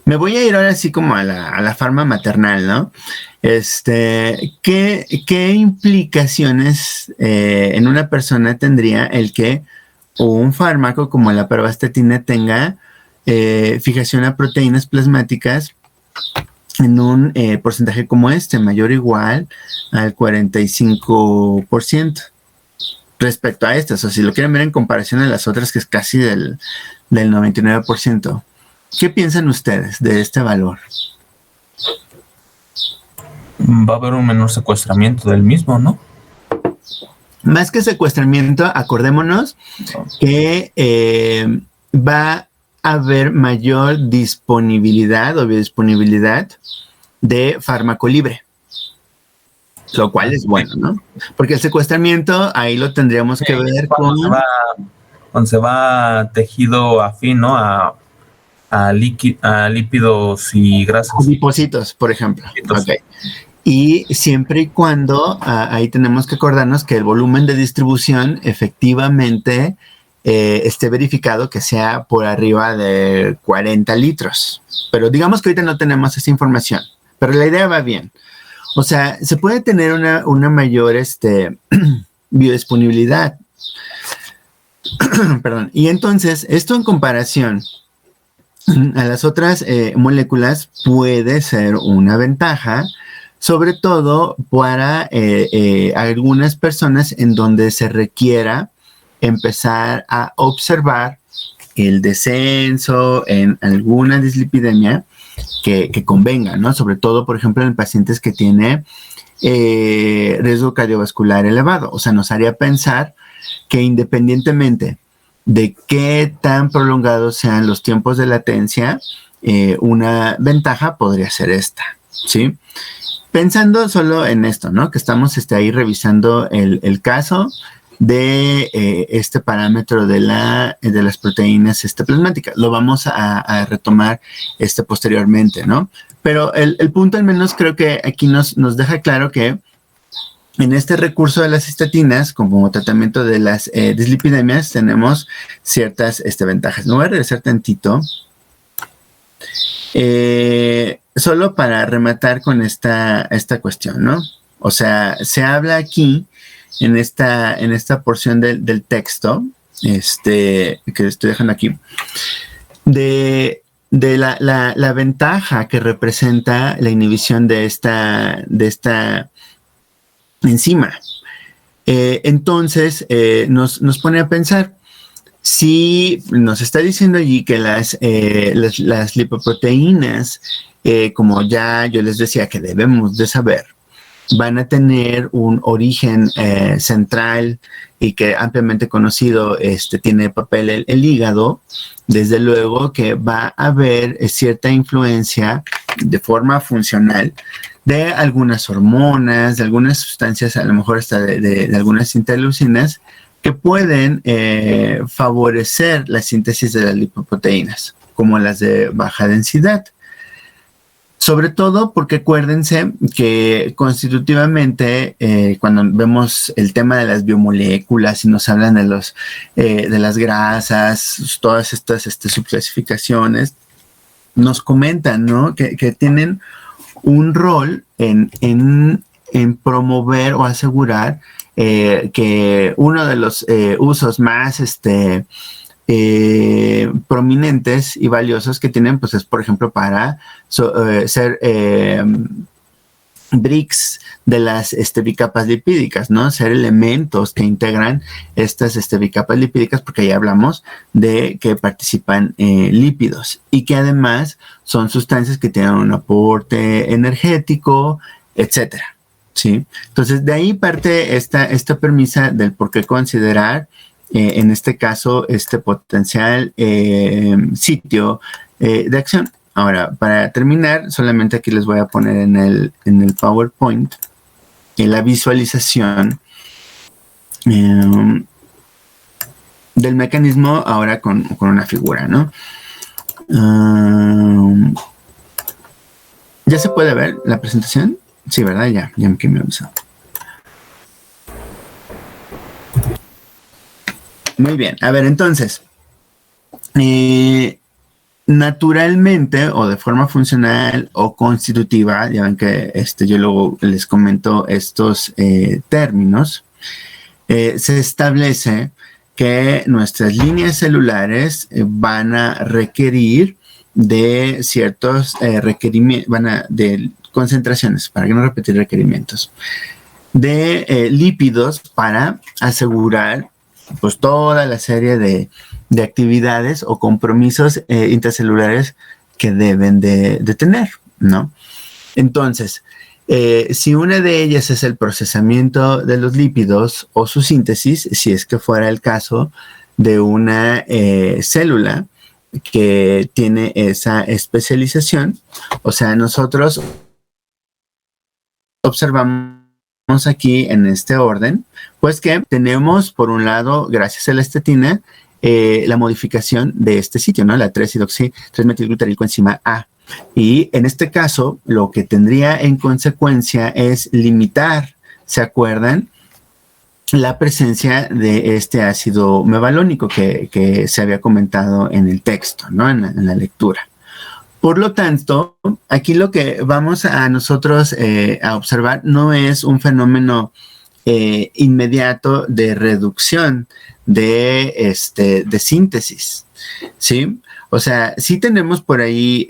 Me voy a ir ahora así como a la farma maternal, ¿no? ¿Qué implicaciones en una persona tendría el que un fármaco como la pravastatina tenga fijación a proteínas plasmáticas en un porcentaje como mayor o igual al 45%? Respecto a estas, o si lo quieren ver en comparación a las otras, que es casi del 99%. ¿Qué piensan ustedes de este valor? Va a haber un menor secuestramiento del mismo, ¿no? Más que secuestramiento, acordémonos que va a haber mayor disponibilidad o biodisponibilidad de fármaco libre, lo cual es bueno, ¿no? Porque el secuestramiento ahí lo tendríamos que ver cuando se va tejido afín, ¿no? A lípidos y grasas. Adipocitos, por ejemplo. Okay. y siempre y cuando ahí tenemos que acordarnos que el volumen de distribución efectivamente esté verificado que sea por arriba de 40 litros. Pero digamos que ahorita no tenemos esa información, pero la idea va bien. O sea, se puede tener una mayor biodisponibilidad. Perdón. Y entonces, esto en comparación a las otras moléculas puede ser una ventaja, sobre todo para algunas personas en donde se requiera empezar a observar el descenso en alguna dislipidemia que convenga, ¿no? Sobre todo, por ejemplo, en pacientes que tienen riesgo cardiovascular elevado. O sea, nos haría pensar que independientemente de qué tan prolongados sean los tiempos de latencia, una ventaja podría ser esta, ¿sí? Pensando solo en esto, ¿no? Que estamos ahí revisando el caso de este parámetro de las proteínas plasmáticas. Lo vamos a retomar posteriormente, ¿no? Pero el punto al menos creo que aquí nos deja claro que en este recurso de las estatinas, como tratamiento de las dislipidemias, tenemos ciertas ventajas. Me voy a regresar tantito. Solo para rematar con esta cuestión, ¿no? O sea, se habla aquí, en esta porción del texto, que estoy dejando aquí, de la ventaja que representa la inhibición de esta enzima. Entonces, nos pone a pensar, si nos está diciendo allí que las lipoproteínas, como ya yo les decía que debemos de saber, van a tener un origen central y que ampliamente conocido tiene papel el hígado, desde luego que va a haber cierta influencia de forma funcional de algunas hormonas, de algunas sustancias, a lo mejor hasta de algunas interleucinas, que pueden favorecer la síntesis de las lipoproteínas, como las de baja densidad. Sobre todo porque acuérdense que constitutivamente, cuando vemos el tema de las biomoléculas y nos hablan de las grasas, todas estas subclasificaciones, nos comentan, ¿no? que tienen un rol en promover o asegurar que uno de los usos más prominentes y valiosos que tienen, pues es, por ejemplo, para ser bricks de las bicapas lipídicas, ¿no? Ser elementos que integran estas bicapas lipídicas, porque ya hablamos de que participan lípidos y que además son sustancias que tienen un aporte energético, etcétera, ¿sí? Entonces, de ahí parte esta premisa del por qué considerar en este caso este potencial sitio de acción. Ahora, para terminar, solamente aquí les voy a poner en el PowerPoint la visualización del mecanismo ahora con una figura, ¿no? ¿Ya se puede ver la presentación? Sí, ¿verdad? Ya me avisó. Muy bien. A ver, entonces, naturalmente o de forma funcional o constitutiva, ya ven que yo luego les comento estos términos, se establece que nuestras líneas celulares van a requerir de ciertos requerimientos, de concentraciones, para que no repetir requerimientos, de lípidos para asegurar pues toda la serie de actividades o compromisos intracelulares que deben de tener, ¿no? Entonces, si una de ellas es el procesamiento de los lípidos o su síntesis, si es que fuera el caso de una célula que tiene esa especialización, o sea, nosotros observamos aquí en este orden, pues que tenemos por un lado, gracias a la estatina, la modificación de este sitio, ¿no? La 3-metilglutaricoenzima A. Y en este caso, lo que tendría en consecuencia es limitar, ¿se acuerdan?, la presencia de este ácido mevalónico que se había comentado en el texto, ¿no? En la lectura. Por lo tanto, aquí lo que vamos a nosotros a observar no es un fenómeno inmediato de reducción de síntesis, ¿sí? O sea, sí tenemos por ahí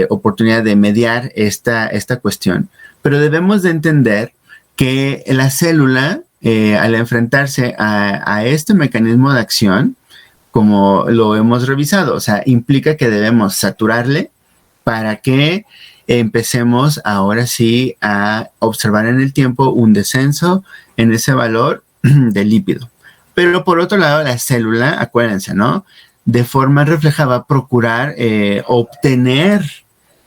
oportunidad de mediar esta cuestión, pero debemos de entender que la célula, al enfrentarse a este mecanismo de acción, como lo hemos revisado, o sea, implica que debemos saturarle para que empecemos ahora sí a observar en el tiempo un descenso en ese valor de lípido. Pero por otro lado, la célula, acuérdense, ¿no?, de forma refleja va a procurar obtener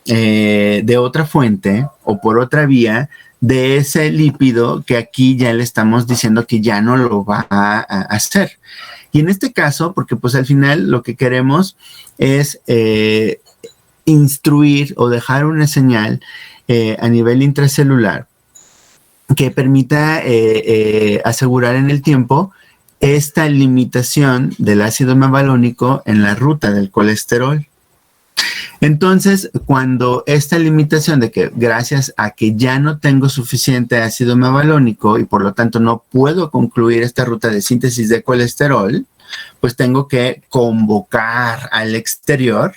de otra fuente o por otra vía de ese lípido que aquí ya le estamos diciendo que ya no lo va a hacer. Y en este caso, porque pues al final lo que queremos es instruir o dejar una señal a nivel intracelular que permita asegurar en el tiempo esta limitación del ácido mevalónico en la ruta del colesterol. Entonces, cuando esta limitación de que gracias a que ya no tengo suficiente ácido mevalónico y por lo tanto no puedo concluir esta ruta de síntesis de colesterol, pues tengo que convocar al exterior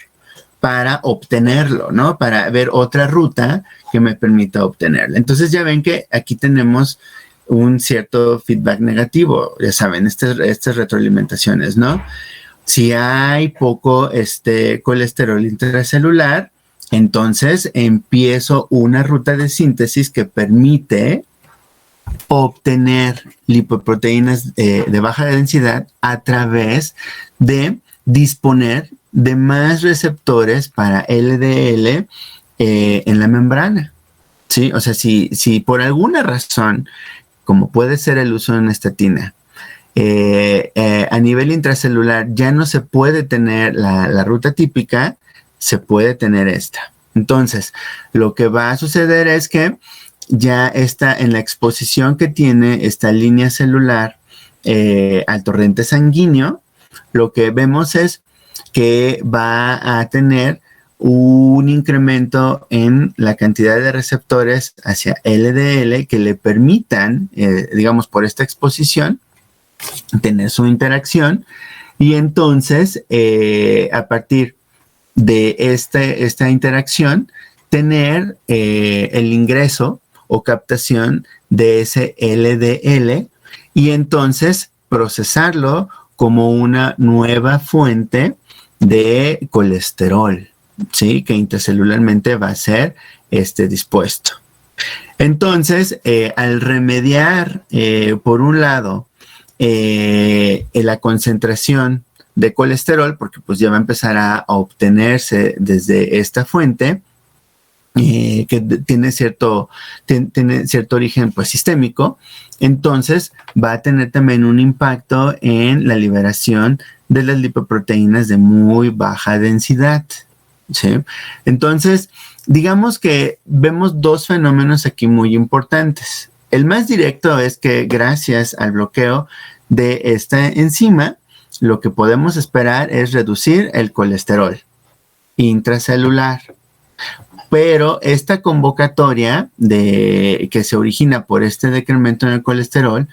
para obtenerlo, ¿no? Para ver otra ruta que me permita obtenerlo. Entonces ya ven que aquí tenemos un cierto feedback negativo, ya saben, estas retroalimentaciones, ¿no? Si hay poco colesterol intracelular, entonces empiezo una ruta de síntesis que permite obtener lipoproteínas de baja densidad a través de disponer de más receptores para LDL en la membrana, ¿sí? O sea, si por alguna razón, como puede ser el uso de una estatina, a nivel intracelular ya no se puede tener la ruta típica, se puede tener esta. Entonces, lo que va a suceder es que ya está en la exposición que tiene esta línea celular al torrente sanguíneo, lo que vemos es que va a tener un incremento en la cantidad de receptores hacia LDL que le permitan, digamos, por esta exposición, tener su interacción, y entonces a partir de esta interacción tener el ingreso o captación de ese LDL y entonces procesarlo como una nueva fuente de colesterol, ¿sí? Que intracelularmente va a ser dispuesto. Entonces, al remediar, por un lado, la concentración de colesterol, porque pues ya va a empezar a obtenerse desde esta fuente, que tiene cierto origen pues sistémico, entonces va a tener también un impacto en la liberación de las lipoproteínas de muy baja densidad, ¿sí? Entonces, digamos que vemos dos fenómenos aquí muy importantes. El más directo es que gracias al bloqueo de esta enzima, lo que podemos esperar es reducir el colesterol intracelular. Pero esta convocatoria que se origina por este decremento en el colesterol,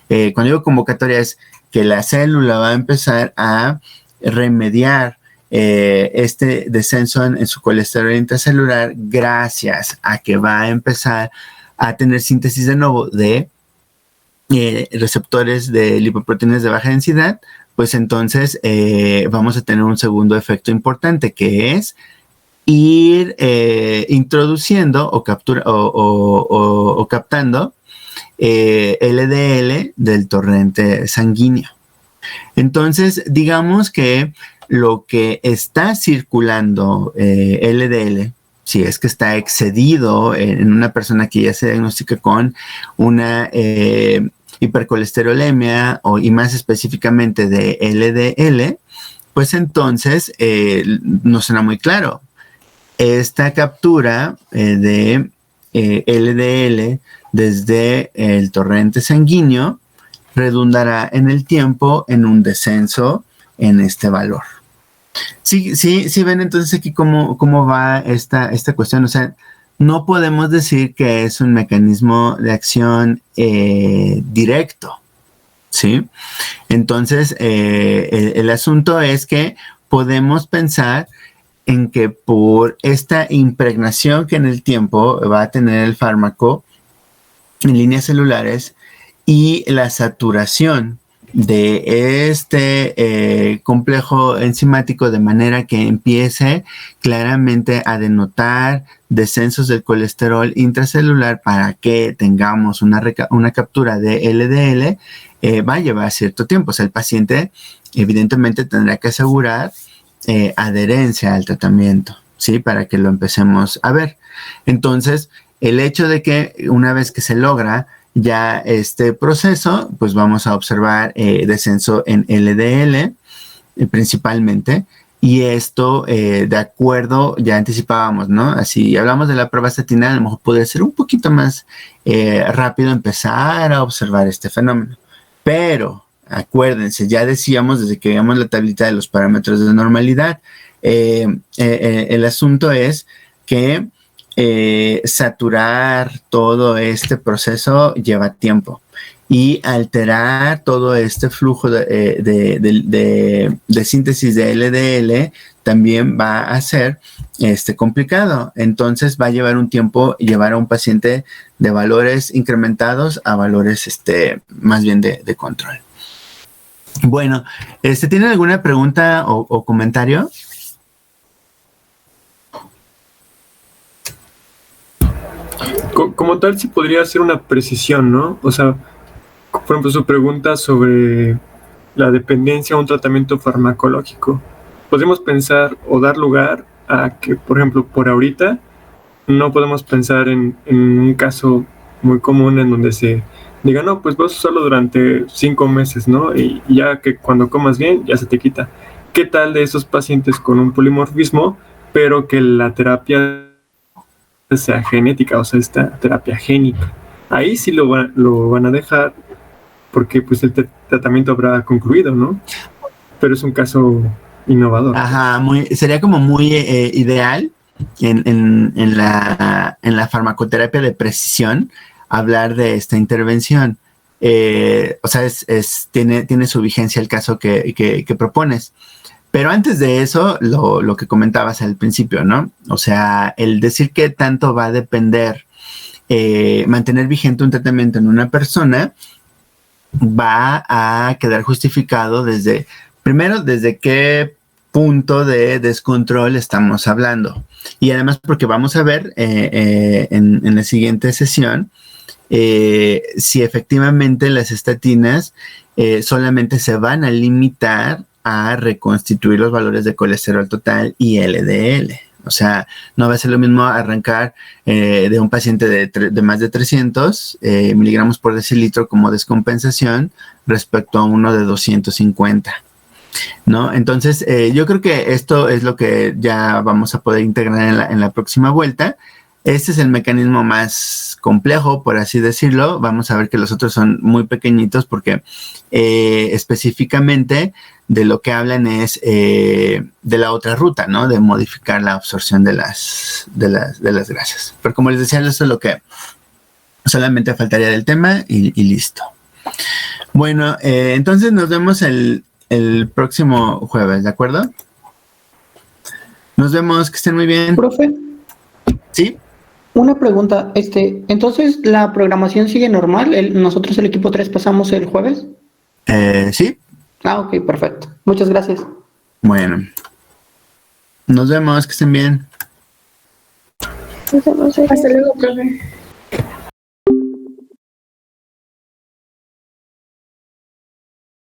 cuando digo convocatoria es que la célula va a empezar a remediar este descenso en su colesterol intracelular gracias a que va a empezar a tener síntesis de nuevo de receptores de lipoproteínas de baja densidad, pues entonces vamos a tener un segundo efecto importante, que es ir introduciendo o captando LDL del torrente sanguíneo. Entonces, digamos que lo que está circulando LDL, si es que está excedido en una persona que ya se diagnostica con una hipercolesterolemia y más específicamente de LDL, pues entonces no suena muy claro. esta captura de LDL desde el torrente sanguíneo redundará en el tiempo en un descenso en este valor. Sí, ven entonces aquí cómo va esta cuestión. O sea, no podemos decir que es un mecanismo de acción directo, ¿sí? Entonces, el asunto es que podemos pensar en que por esta impregnación que en el tiempo va a tener el fármaco en líneas celulares y la saturación de este complejo enzimático de manera que empiece claramente a denotar descensos del colesterol intracelular para que tengamos una captura de LDL, va a llevar cierto tiempo. O sea, el paciente evidentemente tendrá que asegurar adherencia al tratamiento, ¿sí? Para que lo empecemos a ver. Entonces, el hecho de que una vez que se logra ya este proceso, pues vamos a observar descenso en LDL principalmente, y esto de acuerdo, ya anticipábamos, ¿no? Así hablamos de la pravastatina, a lo mejor podría ser un poquito más rápido empezar a observar este fenómeno, pero acuérdense, ya decíamos desde que veíamos la tablita de los parámetros de normalidad, el asunto es que saturar todo este proceso lleva tiempo y alterar todo este flujo de síntesis de LDL también va a ser complicado. Entonces va a llevar un tiempo llevar a un paciente de valores incrementados a valores más bien de control. Bueno, ¿tienen alguna pregunta o comentario? Como tal, sí podría ser una precisión, ¿no? O sea, por ejemplo, su pregunta sobre la dependencia a un tratamiento farmacológico. Podemos pensar o dar lugar a que, por ejemplo, por ahorita, no podemos pensar en un caso muy común en donde se diga, no, pues vas a usarlo durante 5 meses, ¿no? Y ya que cuando comas bien, ya se te quita. ¿Qué tal de esos pacientes con un polimorfismo, pero que la terapia sea genética, o sea, esta terapia génica? Ahí sí lo van a dejar porque pues el tratamiento habrá concluido, ¿no? Pero es un caso innovador. Ajá, sería como muy ideal en la farmacoterapia de precisión hablar de esta intervención. O sea, tiene su vigencia el caso que propones. Pero antes de eso, lo que comentabas al principio, ¿no? O sea, el decir que tanto va a depender mantener vigente un tratamiento en una persona va a quedar justificado desde qué punto de descontrol estamos hablando. Y además porque vamos a ver en la siguiente sesión si efectivamente las estatinas solamente se van a limitar a reconstituir los valores de colesterol total y LDL. O sea, no va a ser lo mismo arrancar de un paciente de más de 300 miligramos por decilitro como descompensación respecto a uno de 250, ¿no? Entonces, yo creo que esto es lo que ya vamos a poder integrar en la próxima vuelta. Este es el mecanismo más complejo, por así decirlo. Vamos a ver que los otros son muy pequeñitos porque específicamente de lo que hablan es de la otra ruta, ¿no? De modificar la absorción de las grasas. Pero como les decía, eso es lo que solamente faltaría del tema y listo. Bueno, entonces nos vemos el próximo jueves, ¿de acuerdo? Nos vemos, que estén muy bien. Profe. ¿Sí? Una pregunta, entonces la programación sigue normal, nosotros el equipo 3 pasamos el jueves. Sí. Ah, ok, perfecto. Muchas gracias. Bueno. Nos vemos, que estén bien. Hasta luego, profe.